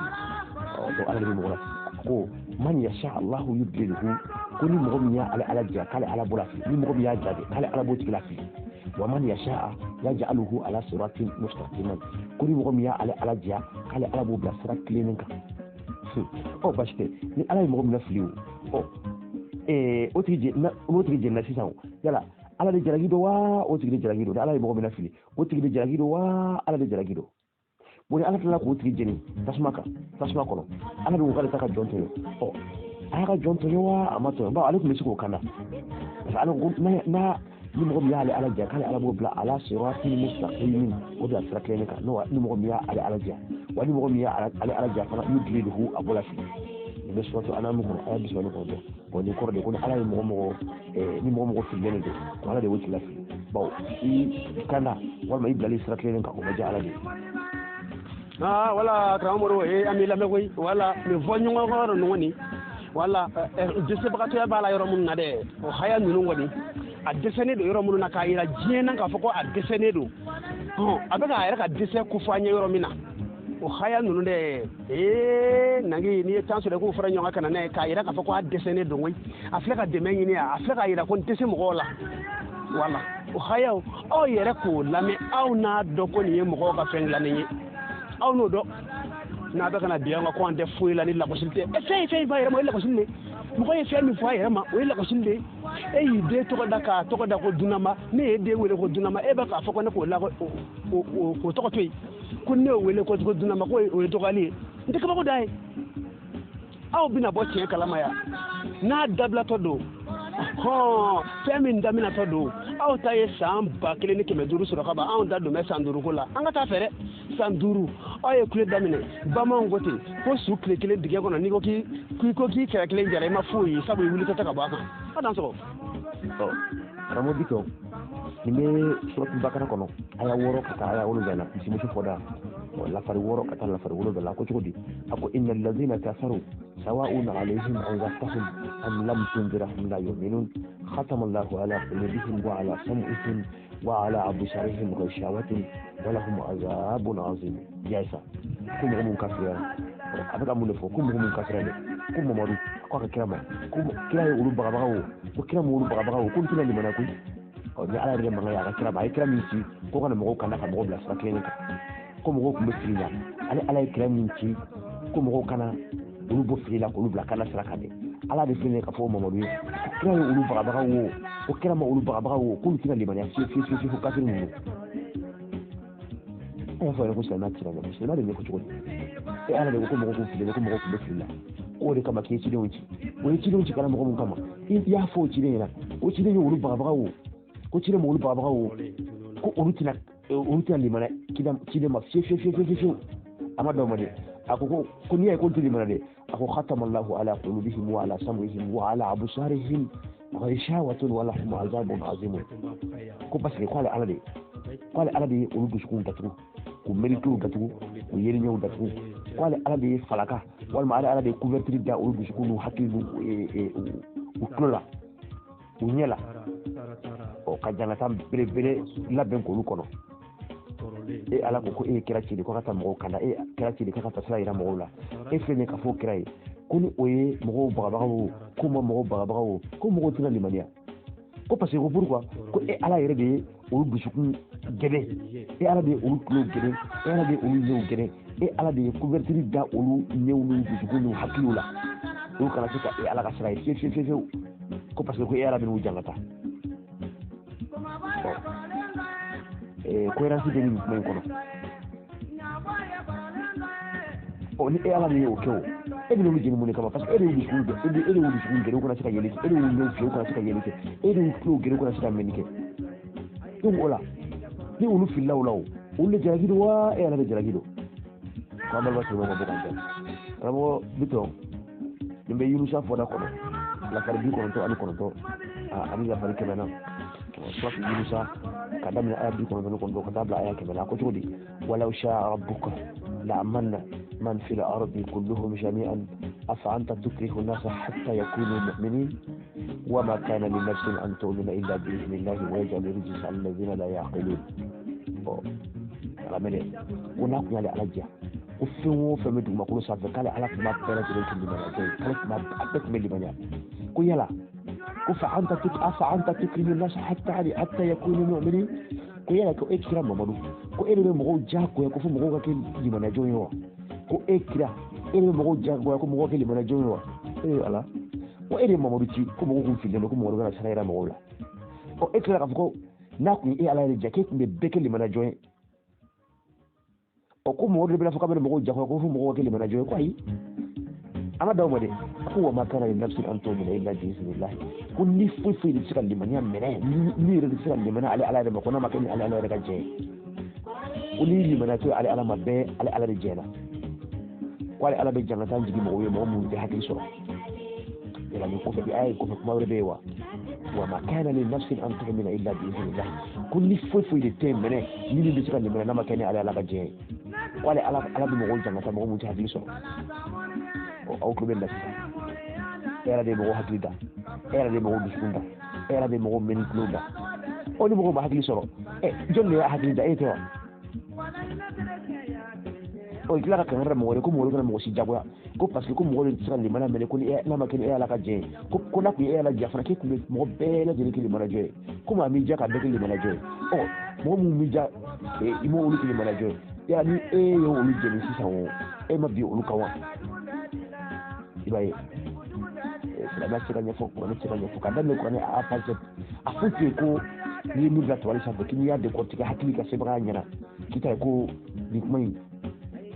to ala de mo la ko man yasha Allah yudlihu ko ni mo mi ya ala ja kale ala bola fi ni mo mi ya ja de kale ala bo tigla fi wa man yasha yaj'aluhu ala siratin mustaqiman ko ni mo mi ya ala ja kale ala bo bla sirat cleaning ka bashte ni ala mo mi na fliu o tigi jenna sisan yala ala de jalaki do wa o tigi de jalaki do ala ye mɔgɔ min fili o tigi de jalaki do wa ala de jalaki do bon ala tilala k'o tigi jeni tasuma kɔnɔ ala de ko k'ale ta ka jɔn tɔɲɔ a y'a ka jɔn tɔɲɔ wa a ma tɔɲɔ bawo ale tun bɛ se k'o kan na parce que ala ko ni mɔgɔ min y'ale ala ja k'ale ala b'o bila ala siratin mustaqimin o de la sira kelen kan ni mɔgɔ min y'ale ala ja wa ni mɔgɔ min y'ale ala ja fana yudriluhu a bɔla fili nin bɛ suratu anamu kɔnɔ aya 29 kɔnɔ bon nin kɔrɔ de ko ni ala ye ni mɔgɔ fililen de don ala de y'o tigi lafili bawo i kana walima i bilali sira kelen kan o ma diya ala de wala karamɔgɔ ami lamɛn koyi wala nin fɔ ɲɔgɔn kɔrɔ ninnu kɔni wala dɛsɛbagatɔya b'a la yɔrɔ minnu na dɛ o haya ninnu kɔni a dɛsɛlen don yɔrɔ minnu na k'a yira diɲɛ na k'a fɔ ko a dɛsɛlen don a bɛ k'a yɛrɛ ka dɛsɛ ko fɔ an ye yɔrɔ min na o haya ninnu dɛ nangi n'i ye temps sɔrɔ k'o fara ɲɔgɔn kan na n'a ye k'a yira k'a fɔ ko a dɛsɛlen don koyi a filɛ ka dɛmɛ ɲini a filɛ k'a yira ko n dɛsɛ mɔgɔw la wala o hayaw aw yɛrɛ k'o lamɛn aw n'a dɔn ko nin ye mɔgɔw ka fɛn dilannen ye aw n'o dɔn n'a bɛ ka na bi an ka ko an tɛ foyi la ni lakɔsili tɛ fɛn f'a yɛrɛ ma o ye lakɔsili de mɔgɔ ye fɛn min fɔ a yɛrɛ ma o ye lakɔsili de e y'i den tɔgɔ da k'a tɔgɔ da ko dunama ne ye den wele ko dunama e bɛ k'a fɔ ko ne k'o tɔgɔ to yen ko ne y'o wele ko dunama ko o ye dɔgɔyali ye n tɛ kabako da ye aw bɛna bɔ tiɲɛ kalama yan n'a dabilatɔ don fɛn min daminatɔ don aw ta ye san 1500 sɔrɔ ka ban anw ta don bɛ san 5 ko la an ka taa fɛ dɛ san 5 aw ye kule daminɛ bamananw ko ten ko su tile kelen dingɛ kɔnɔ n'i ko k'i kɛrɛ kelen jara i ma foyi ye sabu i wulitɔ tɛ ka bɔ a kan a dan sɔgɔ karamɔgɔ Bitɔn nin bɛ suratu bakara kɔnɔ aya 6 ka taa aya 7 na misimuso fɔda lafari 6 ka taa lafari 7 la ko cogo di a ko innal ladhina kafaru sawa'un alayhim anzartahum am lam tunzirhum la yu'minun khatama Allahu ala qulubihim wa ala sam'ihim wa ala absarihim ghashawatun wa lahum azabun azim yaisa ko mɔgɔ mun kafira a bɛ ka mun de fɔ ko mɔgɔ mun kafira dɛ ko Mamadu ko ka kira ma ko kira ye olu bagabagaw ko kira mu olu bagabagaw ko tuna limana koyi ni ala yɛrɛ mankan ye a ka kira ma a ye kira min ci ko kana mɔgɔw kana ka mɔgɔw bila sira kelen kan ko mɔgɔw tun bɛ fili la ale ala ye kira min ci ko mɔgɔw kana olu bɔ fili la k'olu bila kana sira kan dɛ ala de filɛ ka fɔ Mamadu ye kira ye olu bagabagaw wo ko kira ma olu bagabagaw wo k'olu tɛna limaniya fiyewu fo kafiri ninnu an y'a fɔ yɛrɛ ko silamɛya tɛna ɲɛ silamɛya de ɲɛ ko cogo di ala de ko mɔgɔw kun fili ko mɔgɔw tun bɛ fili la o de kama k'i ye cidenw ci o ye cidenw ci kana mɔgɔ min kama i y'a fɔ o ciden ɲɛna o ciden ye olu bagabagaw wo ko ciden ma olu bagabagaw wo ko olu tɛna limaniya ciden ma fiyewu a ma dɔn ma de a ko n'i y'a ye ko tɛ limaniya de a ko khatama Allahu ala qulubihim wa ala sam'ihim wa ala absarihim ghishawatun wa lahum azabun azim ko parce que k'ale ala de ye olu dusukun datugu k'u méritew datugu k'u yeriɲɛw datugu k'ale ala de ye falaka walima ala de ye couverture da olu dusukun n'u hakili n'u tulo la u ɲɛ la ka jangata belebele labɛn k'olu kɔnɔ ala ko e ye kira ci de ko ka taa mɔgɔw kanda e kira ci de ka taa sira yira mɔgɔw la e filɛ nin ka fɔ kira ye ko ni o ye mɔgɔw bagabagaw ko ma mɔgɔw bagabagaw ko mɔgɔw tɛna limaniya ko parce que ko pourquoi ko e ala yɛrɛ de ye olu dusukun gɛrɛ e ala de ye olu tulo gɛrɛ e ala de ye olu ɲɛw gɛrɛ e ala de ye couverture da olu ɲɛw n'u dusukun n'u hakiliw la olu kana se ka e ala ka sira ye fiyewu ko parce que ko e ala bɛ n'u jangata cohérence bɛ nin kuma in kɔnɔ ni e ala de ye o kɛ o e bɛ olu jeni mun de kama parce que e de y'u dusukun gɛrɛ u kana se ka yeli kɛ e de y'u ɲɛw fiyɛ u kana se ka yeli kɛ e de y'u tulo gɛrɛ u kana se ka mɛnni kɛ donc o la ni olu filila o la o olu de jalaki don wa e ala de jalaki don ko an balima silamɛw ma bɔ k'an tɛ karamɔgɔ Bitɔn nin bɛ Yunusa fɔda kɔnɔ lafari 99 ani lafari 100 na suratu Yunusa ka daminɛ aya 99 ka taa bila aya 100 ko cogo di walaw sha'a rabbuka la'amanna man fil ardi kulluhum jami'an afa anta tukrihu an-nasa hatta yakunu mu'minin wama kana li nafsin an tu'mina illa bi idhnillahi wa yaj'alu rijsa 'ala alladhina la ya'qilun alamede ona kunyale alaja o fɛn o fɛn bɛ dugumakolo sanfɛ k'ale ala tun b'a bɛɛ lajɛlen tun limaniya k'ale tun b'a bɛɛ tun bɛ limaniya ko yala ko afa anta tukrihu an-nasa hatta yakunu mu'minin ko yala ko e kira Mamadu ko e de bɛ mɔgɔw diyagoya ko fo mɔgɔw ka kɛ limaniyajɔn ye wa ko e kira e de bɛ mɔgɔw diyagoya ko mɔgɔw ka kɛ limaniyajɔn ye wa ala o ere mamadou ci ko mo ko filé ko mo wala sara mo wala o ekla ka ko na ku e ala re jake ku be bekeli mana joy o ko mo wala be la fo ka be mo jako ko fu mo ko keli mana joy ko ay ama daw mo de ko ma kana ni nafsi an to min illa bismillah kun ni fu di sika limanya mene ni re sika limana ala re ko na ma ken ala re ka je uli limana to ala mabbe ala re jela wala ala be jangata jigi mo mu de hakki so ila ni ko be ay ko ma wala be wa ma kana li nafsi an tu'mina illa bismillah kun ni fu di tem mene ni di sika limana na ma ken ala ka je wala ala be mo jangata mo mu de hakki so o ko be ndasi era de mo hakida era de mo biskunda era de mo men kluda o ni mo ba hakili soro jonne hakida to o kila ka ngara mo ko mo ko mo si jagwa ko parce que ko mo le tsala limana mele ko ni na ma ken ala ka je ko na ku ala jafana ke ku mo be la de ke limana je ko ma mi jaka be ke limana je o mo mu mi ja mo ulu ke limana je ya ni yo ulu je ni sisa o ma bi ulu kawa ibaye la ba sika nyafo ko ne sika nyafo kada ne ko ne a passe a futi ko ni mi la toile sa kini ya de ko tika hakili ka se bra nyana kita ko ni mai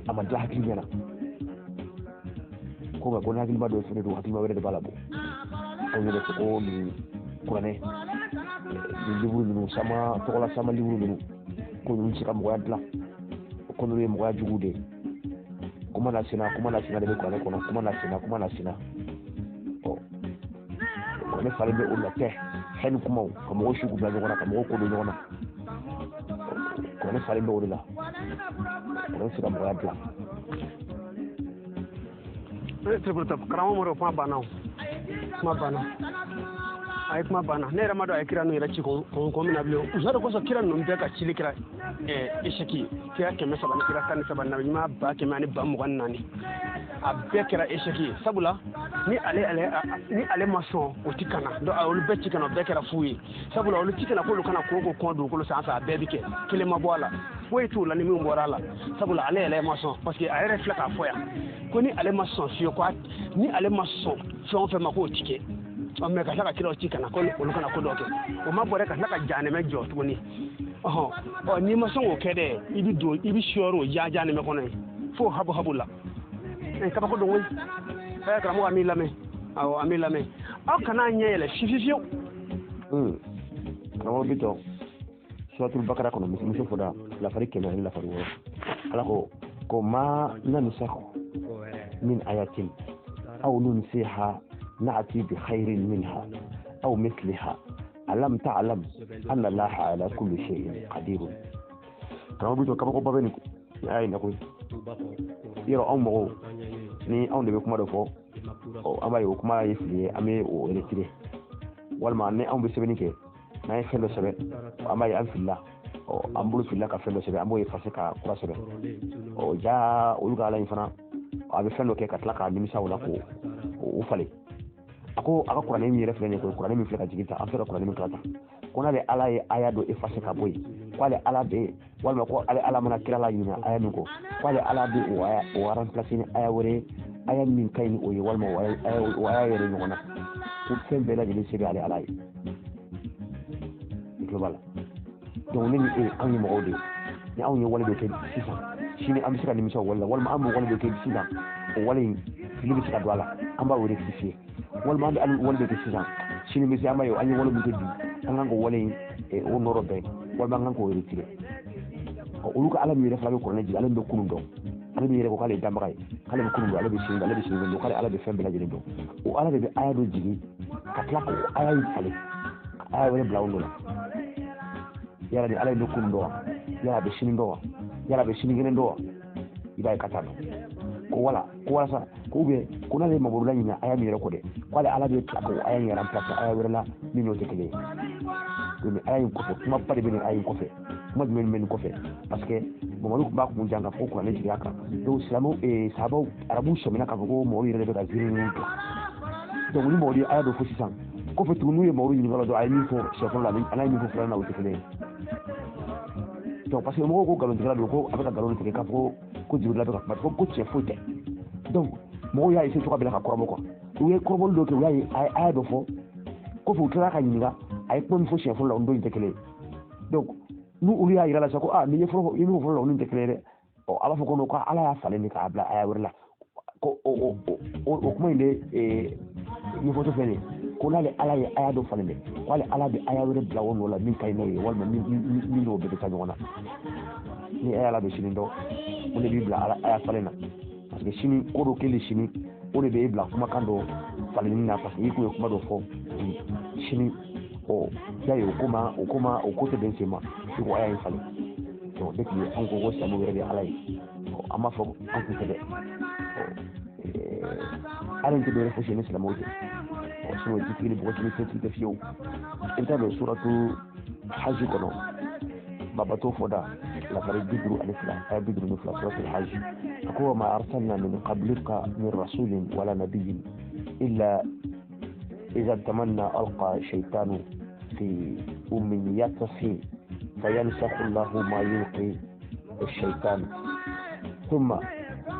amanda hakili nyana ko ba ko na hakili ba do fere do hakili ba wede de balabo ko ne ko ni ko ne ni liburu ni sama to la sama liburu ni ko ni sika mo yadla ko no mo ya jugude kuma na sina de ko ne ko na kuma na sina o ne fale be ulla te hen kuma ko mo shugu ba ngona ko mo ko do ngona ko ne fale be ulla ko ne sika mo yadla triple top karamo mo fa bana ma bana ay kuma bana ne ramado ay kira no ira ci ko mina biyo usado ko so kira no be ka ci kira esheki kira ke mesa ban kira kan saban na ma ba ke mani ba mu wannan a be kira esheki sabula ni ale mason o tikana do a olu be tikana be kira fuyi sabula olu tikana ko lu kana ko do ko sa sa be bike kile ma bola foyi tu la ni mi mbora la sabula ale mason parce que ay reflect a foya ko ni ale mason fiyo ko ni ale mason so fe ma ko tike o me ka saka kira o tikana ko olu kana ko do ke o ma bore ka saka jane me jo to ni o ni mason o kede ibi shoro ya jane me ko ne fo habu la kaba ko do won ka mo ami lame aw kana nyele fififio kamo bito suratul bakara kono musu foda la farike na la faru ala ko ma nansakhu min ayatin aw nunsiha na'ti bi khairin minha aw mithliha alam ta'lam anna allaha ala kulli shay'in qadir kamo bito kaba ko babeni ay na ko yero ammo ni on de kuma do fo o amay o kuma yifli ame o retire walma ne on be sebeni ke na felo sebe amay am filla o ambulu filla ka felo sebe ambo yefase ka kura sebe o ja o yuga la infana abe felo ke ka tlaka ni misa wala ko o fale ako aka kura ne mi refle ne ko kura ne mi fela jigita am fela kura ne mi klata kona de ala ye aya do efase ka boy kwale ala be walma ko ala mana kira la yina aya ko kwale ala be o waran place ni aya wore aya min kayni o walma o aya yere ngona ko sembe la jeli sebe ala global donc ni an yi mawde ni an yi wala do ke sisa shine am sika ni mi wala walma am wala do ke sisa o wala libi sika dwala amba wore sisi walma am wala do ke sisa shine mi sama yo an yi wala do ke di an go wala o noro be walma ngan ko retire o uluka ala mi refa ko ne ji ala be kunu do ala mi re ko kale dambay kale be kunu do ala be singa do kale ala be fembe la jeli do o ala be aya do jigi katla ko aya yi fale aya wala blawndo la yala ni ala be kunu do yala be sinindo yala be sinigene do ibay katano ko wala sa ko be ko na le mabulu la ni aya mi re ko de wala ala be ko aya ni remplace aya wala mi no tekele mais aya ko kuma pare be ni aya ko fe kuma men ko fe parce que bon malu ba ko janga ko ko ne jira ka do islamo e sabo arabu shomina ka ko mo yire be ka ziri ni donc ni mo di aya do fo sisan ko fe tunu ye mo ni ngalo do ay mi fo chefon la ni ana mi fo frana o tekele donc parce que mo ko galon dira do ko avec galon tekele ka ko jibril la be ka ko chefo te donc mo ya ise to ka bela ka korbo ko uye korbol do ke uye ay do fo ko fu kira ka nyinga ay ko mi fo chef la ndo intekele donc nu uli ya ira la sako mi fo yimo fo la ndo intekele o aba fo ko no ko ala ya fale ni ka abla ay wala ko o kuma inde ni fo to fele ko la ala ya aya do fale wala ala bi aya wala bla won wala min kay no wala min no be ta nyona ni aya la be shini ndo o le bi bla ala aya fale na parce que shini ko do kele shini o le be bla kuma kando fale ni na parce que ko kuma do fo shini o yayi o ko te den sema ko aya fale to de ki an ko samu wala ala yi amma fo an ko te أنا أنت بيرفع شيء مثل موجود وشو الذكر اللي بقول لك في فيه أنت لو سورة الحج كنا بابا توفدا لا فريق بدرو الإسلام بدرو نفلا سورة الحج أقوى ما أرسلنا من قبلك من رسول ولا نبي إلا إذا تمنى ألقى الشيطان في أمنياته فينسخ الله ما يلقي الشيطان ثم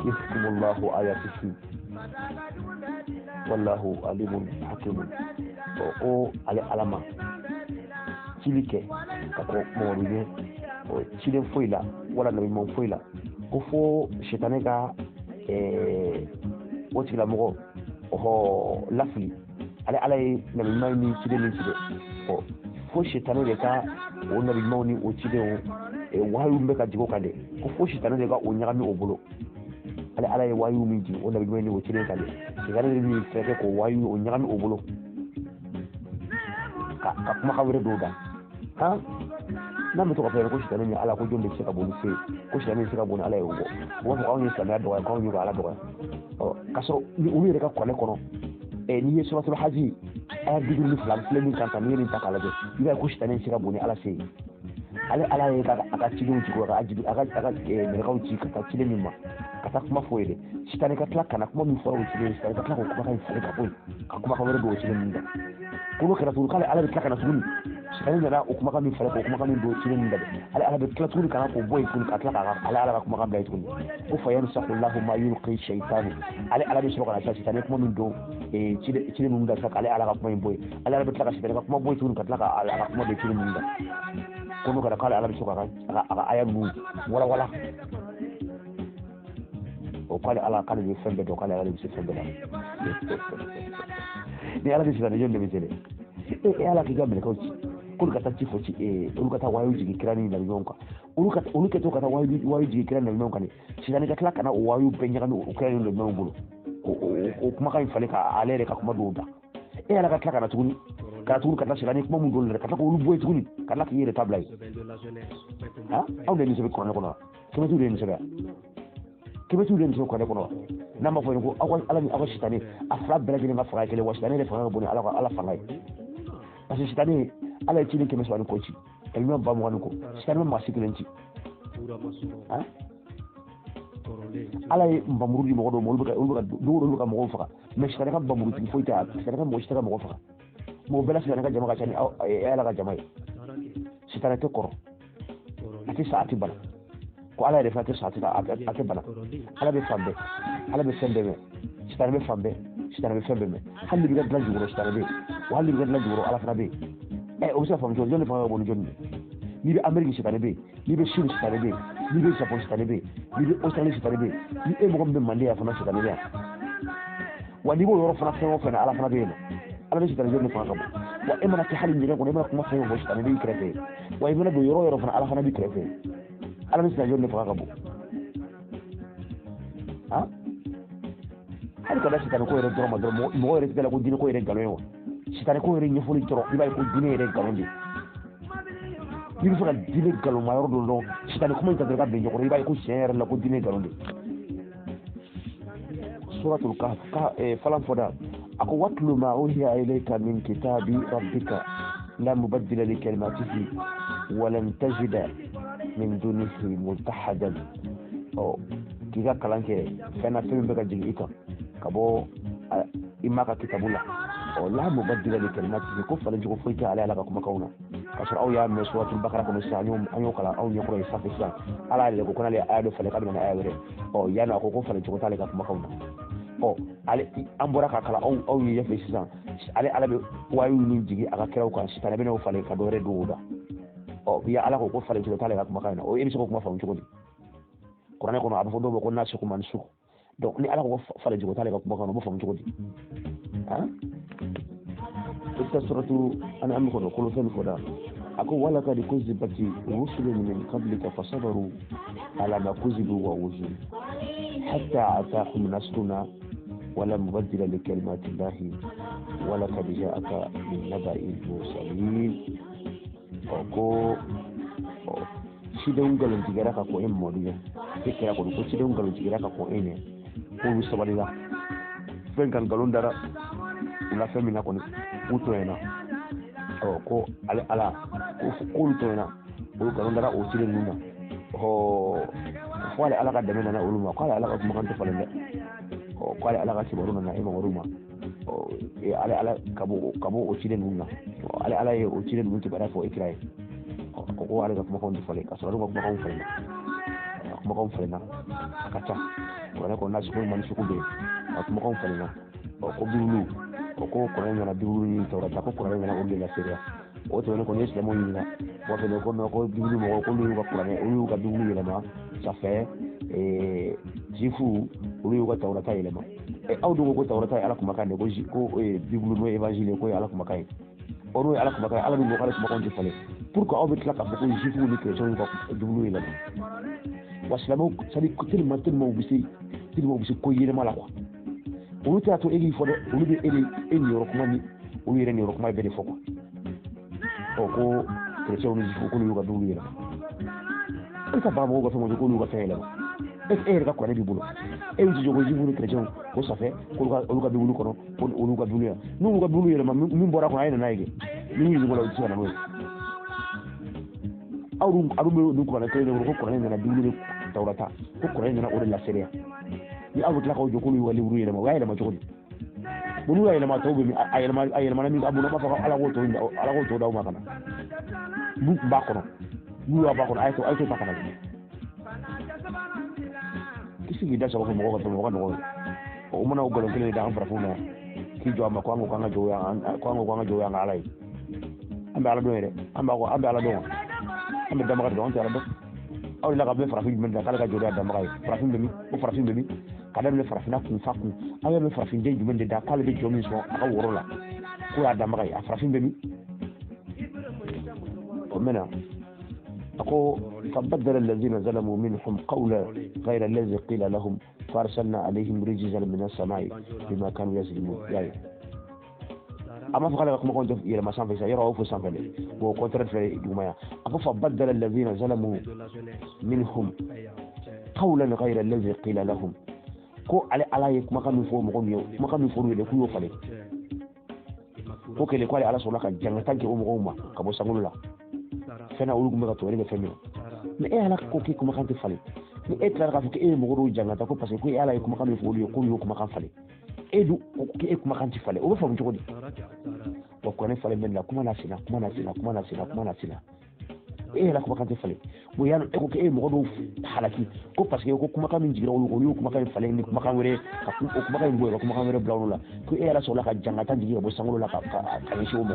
يحكم الله آياته wallahu alimun hakimun o ale alama cilike kako mawruye o cilen foyla wala nabi mon foyla ko fo shetane ka o tigila mogo o lafli ale alay nabi mayni cilen cide o fo shetane de ka o nabi mawni o cide o wayu mbe ka jigo kande ko fo shetane de ka o nyagami o bolo ala ye wayu min ji o nabi mayni o cide kande igara ni feke ko wayu o nyagami o bolo ka kuma xawre do da ha na mi to ko fere ko shi tane ala ko jonde ci ka boni se ko shi tane ci ka boni ala yo wo ko awni sa na do ko ñu ala do o kaso ni umi reka ko le kono ni yesu suratul haji ay digul ni flam flemi kan tan ni takala de ida ko shi tane ci ka boni ala se ala ye ka aka ci dum ci ko ajibi aka ne ka ci ka ci le mi ma kata kuma foyede sitane ka tla kana kuma mi foro ci le sitane ka tla ko kuma kan fale ka boy ka kuma ka wore do ci le mi da ko kala tul kala ala tla kana suni sitane da o kuma kan mi fale ko kuma kan do ci le mi da ala tla tul kana ko boy kun ka tla ka ala kuma kan blay tun ko fayan saqallahu ma yulqi shaytan ala bi shroka ala sitane kuma min do ci le mi da ka ala kuma boy ala tla ka sitane ka kuma boy tun ka tla ka ala kuma do ci le mi da ko kala ala bi shroka ka aya mu wala o kale ala kale be fembe do kale ala be fembe la ni ala be sila jonde be tele ala ki gambe ko ci ko ka tatti fo ci o ka ta wayu jigi kirani na yonka o ka to ka ta wayu jigi kirani na yonka ni sila ni ka tla kana o wayu be nyaka o kirani na yonka o kuma kan fale ka alere ka kuma do da ala ka tla kana tuguni ka tuguni ka ta sila ni kuma mun do le ka ta ko lu boy tuguni ka la ki yere tablay ha aw de ni se ko na ko na ko tu de ni se ba kebe tu den so ko ko na ma fo ko ala ni awashi tani afra bela jini ma fa kele washi tani le fa boni ala fa ngai parce que tani ala ci ni keme so ko ci el mi ba mo ko tani ma sikilenci ha ala mbamuru di mo do mo lu ka mo fa mais tani ka mbamuru ti fo ita tani ka mo shitaka mo fa mo bela tani ka jama ka tani ala ka jama tani te koro ati saati bala ko ala de fate saati ka ate bala ala be fambe ala be sembe me sitane be fambe sitane be fembe me handi bi ga dlan juro sitane be wali bi ga dlan juro ala fana be o sa fam jonne fa bo jonne ni be amerique sitane be ni be chine sitane be ni be japon sitane be ni be australie sitane be ni e mo be mande ya fana sitane be wani bo yoro fana fana fana ala fana be ala be sitane jonne fa ko wa e mana ki halin ni ko ne ma kuma fa yo sitane be krete wa e mana do yoro fana ala fana be krete ala be sitane jonne fa ko ha hali kada sitane ko yere doro ma doro mo yere tela ko dine ko yere galo yo sitane ko yere nyefoli toro ibay ko dine yere galo ndi ni fana dine galo ma yoro do sitane ko mo ta daga be nyoko ibay ko shere la ko dine galo ndi suratul kahf falam foda ako watlu ma uhiya ilayka min kitabi rabbika la mubaddila li kalimatihi wa lan tajida min dunihi multahadan kiga kalanke fena femi be ka jigi ika kabo imaka kitabula la mubaddila li kalimatihi ko fala jigo foita ala ka kuma kauna kasar au ya me suratul bakara ko sanyo anyo kala au nyo ko safi sa ala le ko kana le ayado fala kadina ayado yana ko fala jigo tale ka kuma kauna ale an bɔra ka kala aw ye ɲɛfɛ sisan ale ala bɛ wayu min jigi a ka kɛraw kan sitan bɛ n'o falen ka dɔ wɛrɛ don o la ya ala ko falen cogo t'ale ka kumakan na e bɛ se k'o kuma faamu cogo di kuranɛ kɔnɔ a bɛ fɔ dɔw ma ko nasuku mansuku donc ni ala ko falen cogo t'ale ka kumakan na o bɛ faamu cogo di ita suratu an'am kɔnɔ kolo fɛn fɔ da a ko wala kad kuzibati rusulun min qablika fasabaru ala ma kuzibu wa uzur hatta atahum nasruna ولا مبدل لكلمات الله ولقد جاءك من نبأ المرسلين ko sidon galon tigara ka ko en modiya kekera ko sidon galon tigara ka ko ene ko wi sabalila fen kan galon dara la femina ko uto ena ko ala ko uto ena ko galon dara o sidon nuna fo ala ka demena na uluma ko ala ka kuma kan to falende ko ala ka sibaruna na ema waruma ala kabo o sidon nuna ala ye o sidon nuna bara fo ikrai ko ala ka kuma kan to fale ka so kuma kan falena akacha wala ko na sukul man sukube kuma kan falena ko bilu ko na bilu ni tawra ta ko na on la seria o to ne ko yes mo yina wa fe ko no ko bilu mo ko lu ka kurane o lu ka bilu yele ma ça fait jifu o lu ka tawra ta yele ma aw do ko tawra ta ala kuma kan ko bilu no évangile ko ala kuma kan o no ala kuma kan ala ni ko ala kuma kan to fale pourquoi on veut la ka ko jifu ni que son ko bilu yele ma waslamo sadi tellement ubisi ko yele mala quoi olu t'a to egi fode olu be eni yoro kuma ni olu yere ni yoro kuma be de foko ko chrétien ni jifu ko lu ga dulu yela ka ba mo ga famo ko lu ga fele ka ko ne bi bulo uji jogo jifu ni chrétien ko ça fait ko lu ga dulu kono ko olu ga dulu ya nu ga dulu yela ma min bora ko ayna naige ni ni gola ci na mo aru nu ko na tele ko ne na dulu tawrata ko ne na ore la seria ni abu tlaka o jokulu wali wuri yelema wa yelema jokuli bunu ya yelema tawbe mi ayelema na mi abu na fa ala go to daw makana bu bakono bu wa bakono ay to takana kisi gida sa ko mo ko to mo ko no o mona o golon kele da am farafuna ki jo am ko an ko nga jo ya ngalai ambe ala do yere ambe ala do ambe dama do on tara do aw la gabe farafin men da kala ga joda da magay farafin be mi kada le farafina kun fakku aw me farafin de men da kala be jomi so aka woro la ko da magay farafin be mi o mena ako فبدل الذين ظلموا منهم قولا غير الذي قيل لهم فارسلنا عليهم رجزا من السماء بما كانوا يظلمون يعني أما فقال لكم كنت إلى ما سانفي سيرى أو فسانفي وكونترت في جماعة أقول فبدل الذين ظلموا منهم قولا غير الذي قيل لهم كو على ما كانوا يفوروا لكم يوفلي كو كلي كوالي على صلاة جنتان كي أمه كبو سانغولا فأنا أقول لكم بغتوا فهموا ما إيه أنا كو كي كما كانت فلي ما إيه تلقى فك إيه مغرو جنتان كو بس كو إيه على كما كانوا يفوروا يقولوا كما كان فلي edu ke kuma kan ti fale o fa mu jogodi o ko ne fale men la kuma na sina la kuma kan ti fale bo yano e ko ke mo do halaki ko parce que ko kuma kan min jigira o kuma kan fale ni kuma kan were ka ko kuma kan boy kuma kan were blawlo la ko e la so la ka jangata jigira bo sangolo la ka shi o mo